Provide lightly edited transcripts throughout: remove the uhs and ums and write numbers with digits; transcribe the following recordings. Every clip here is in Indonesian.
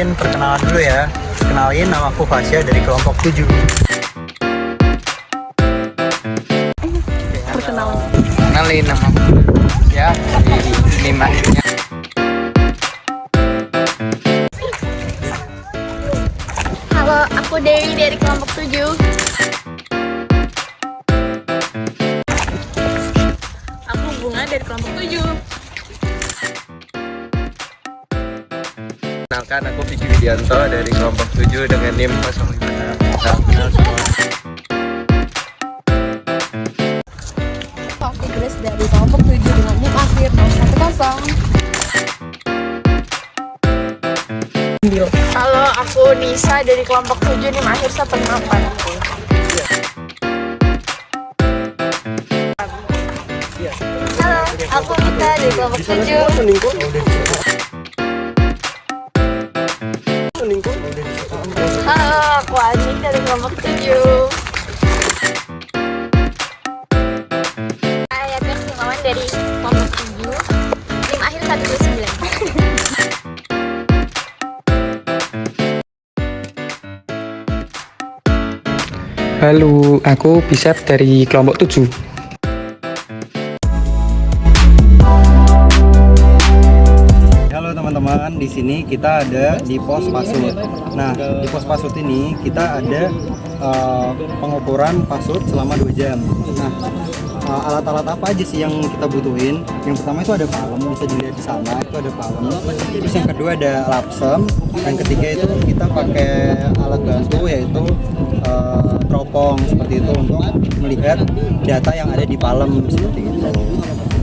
mungkin perkenalan dulu ya. Kenalin, nama aku Fasya dari kelompok 7. Perkenalan. Kenalin nama aku ya di akhirnya. Halo, aku Dewi dari kelompok 7. Aku Bunga dari kelompok 7. Kenalkan, aku Vicky Widianto dari kelompok 7 dengan NIM 05. Salam kenal semua. Aku Grace dari kelompok 7 dengan NIM akhir 010. Halo, aku Nisa dari kelompok 7 NIM akhir 18. Halo, aku Mita dari kelompok 7. Halo, aku Ani dari kelompok 7. Saya Persimawan dari kelompok 7. NIM akhir 129. Halo, aku Bisep dari kelompok 7. Halo teman-teman, di sini kita ada di pos pasut. Nah, di pos pasut ini kita ada pengukuran pasut selama 2 jam. Nah, alat-alat apa aja sih yang kita butuhin? Yang pertama itu ada palem, bisa dilihat di sana, itu ada palem. Terus yang kedua ada lapsem. Yang ketiga itu kita pakai alat bantu yaitu teropong seperti itu untuk melihat data yang ada di palem seperti itu.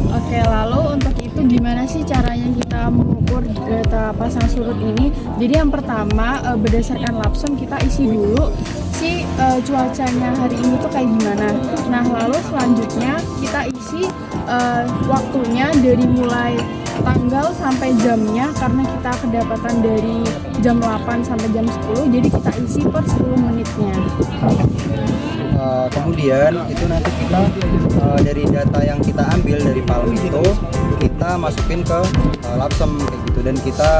Oke, lalu untuk itu gimana sih caranya kita mengukur data pasang surut ini? Jadi yang pertama berdasarkan lapsem kita isi dulu si cuacanya hari ini tuh kayak gimana. Nah, lalu selanjutnya kita isi waktunya dari mulai tanggal sampai jamnya, karena kita kedapatan dari jam 8 sampai jam 10, jadi kita isi per 10 menitnya. Kemudian itu nanti kita dari data yang kita ambil dari palem itu kita masukin ke lapsem kayak gitu, dan kita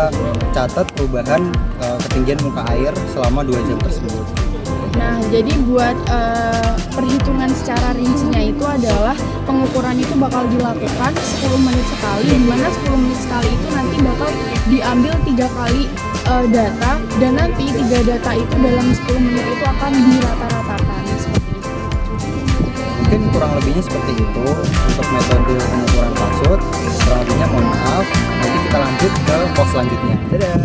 catat perubahan ketinggian muka air selama 2 jam tersebut. Nah, jadi buat perhitungan secara rincinya itu adalah pengukuran itu bakal dilakukan 10 menit sekali, di mana 10 menit sekali itu nanti bakal diambil 3 kali data, dan nanti 3 data itu dalam 10 menit itu akan dirata-ratakan seperti itu. Mungkin kurang lebihnya seperti itu untuk metode pengukuran pasut. Kurang lebihnya mohon maaf. Nanti kita lanjut ke pos selanjutnya. Dadah.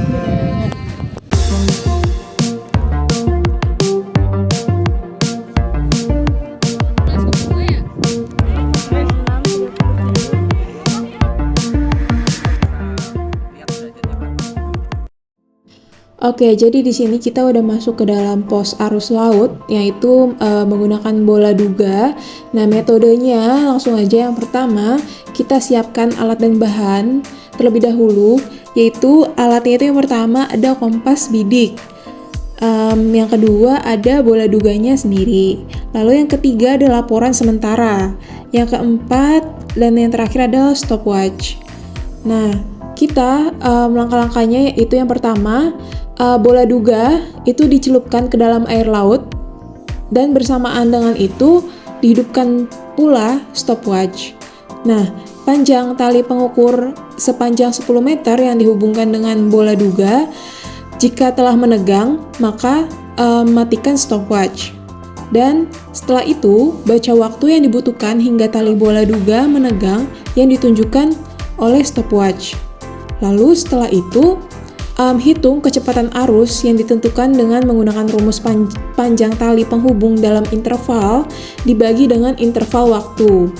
Oke, jadi di sini kita udah masuk ke dalam pos arus laut, yaitu menggunakan bola duga. Nah, metodenya langsung aja. Yang pertama, kita siapkan alat dan bahan terlebih dahulu, yaitu alatnya itu yang pertama ada kompas bidik. Yang kedua ada bola duganya sendiri. Lalu yang ketiga ada laporan sementara. Yang keempat dan yang terakhir adalah stopwatch. Nah, kita langkah-langkahnya yaitu yang pertama, bola duga itu dicelupkan ke dalam air laut, dan bersamaan dengan itu dihidupkan pula stopwatch. Nah, panjang tali pengukur sepanjang 10 meter yang dihubungkan dengan bola duga, jika telah menegang, maka matikan stopwatch. Dan setelah itu, baca waktu yang dibutuhkan hingga tali bola duga menegang yang ditunjukkan oleh stopwatch. Lalu setelah itu, hitung kecepatan arus yang ditentukan dengan menggunakan rumus panjang tali penghubung dalam interval dibagi dengan interval waktu.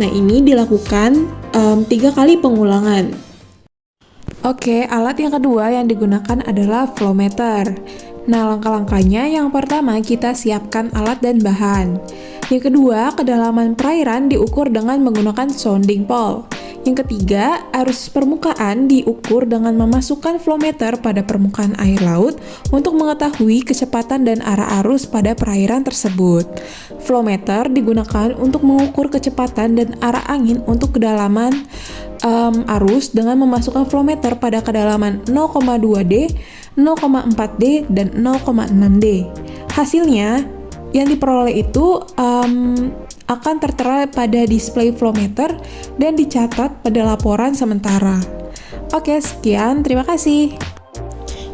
Nah, ini dilakukan 3 kali pengulangan. Oke, alat yang kedua yang digunakan adalah flowmeter. Nah, langkah-langkahnya yang pertama kita siapkan alat dan bahan. Yang kedua, kedalaman perairan diukur dengan menggunakan sounding pole. Yang ketiga, arus permukaan diukur dengan memasukkan flow meter pada permukaan air laut untuk mengetahui kecepatan dan arah arus pada perairan tersebut. Flow meter digunakan untuk mengukur kecepatan dan arah angin untuk kedalaman arus dengan memasukkan flow meter pada kedalaman 0,2D, 0,4D, dan 0,6D. Hasilnya yang diperoleh itu akan tertera pada display flow meter dan dicatat pada laporan sementara. Oke, sekian. Terima kasih.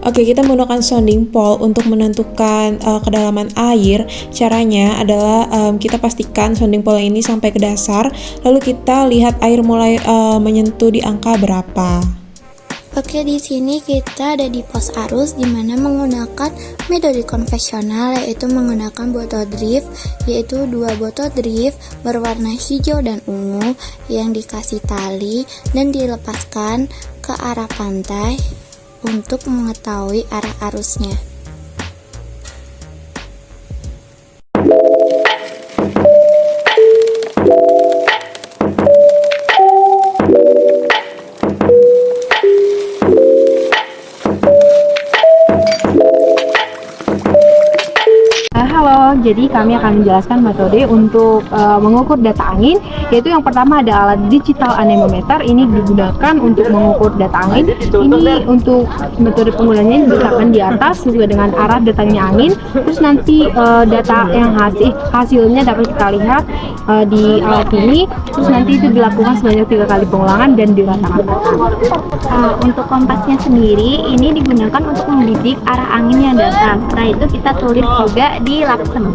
Oke, kita menggunakan sounding pole untuk menentukan kedalaman air. Caranya adalah kita pastikan sounding pole ini sampai ke dasar, lalu kita lihat air mulai menyentuh di angka berapa. Oke, di sini kita ada di pos arus, di mana menggunakan metode konvensional, yaitu menggunakan botol drift, yaitu 2 botol drift berwarna hijau dan ungu yang dikasih tali dan dilepaskan ke arah pantai untuk mengetahui arah arusnya. Halo, jadi kami akan menjelaskan metode untuk mengukur data angin, yaitu yang pertama ada alat digital anemometer. Ini digunakan untuk mengukur data angin. Ini untuk metode penggunanya diletakkan di atas sesuai dengan arah datangnya angin. Terus nanti data yang hasilnya dapat kita lihat di alat ini. Terus nanti itu dilakukan sebanyak 3 kali pengulangan dan diratakan. Untuk kompasnya sendiri ini digunakan untuk membidik arah angin yang datang. Setelah itu kita tulis juga di lapsem.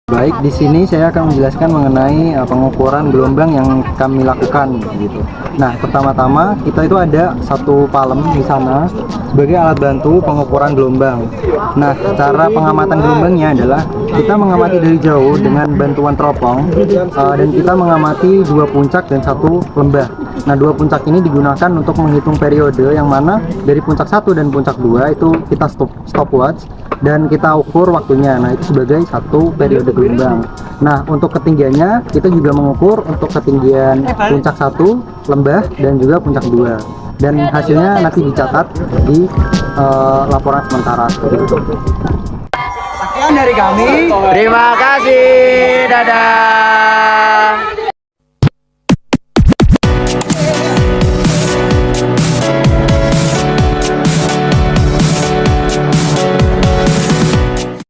Baik, di sini saya akan menjelaskan mengenai pengukuran gelombang yang kami lakukan gitu. Nah, pertama-tama kita itu ada satu palem di sana sebagai alat bantu pengukuran gelombang. Nah, cara pengamatan gelombangnya adalah kita mengamati dari jauh dengan bantuan teropong dan kita mengamati 2 puncak dan 1 lembah. Nah, 2 puncak ini digunakan untuk menghitung periode yang mana dari puncak 1 dan puncak 2 itu kita stopwatch dan kita ukur waktunya. Nah, itu sebagai 1 periode gelombang. Nah, untuk ketinggiannya kita juga mengukur untuk ketinggian puncak 1, lembah, dan juga puncak 2. Dan hasilnya nanti dicatat di laporan sementara seperti itu. Sekian dari kami. Terima kasih. Dadah.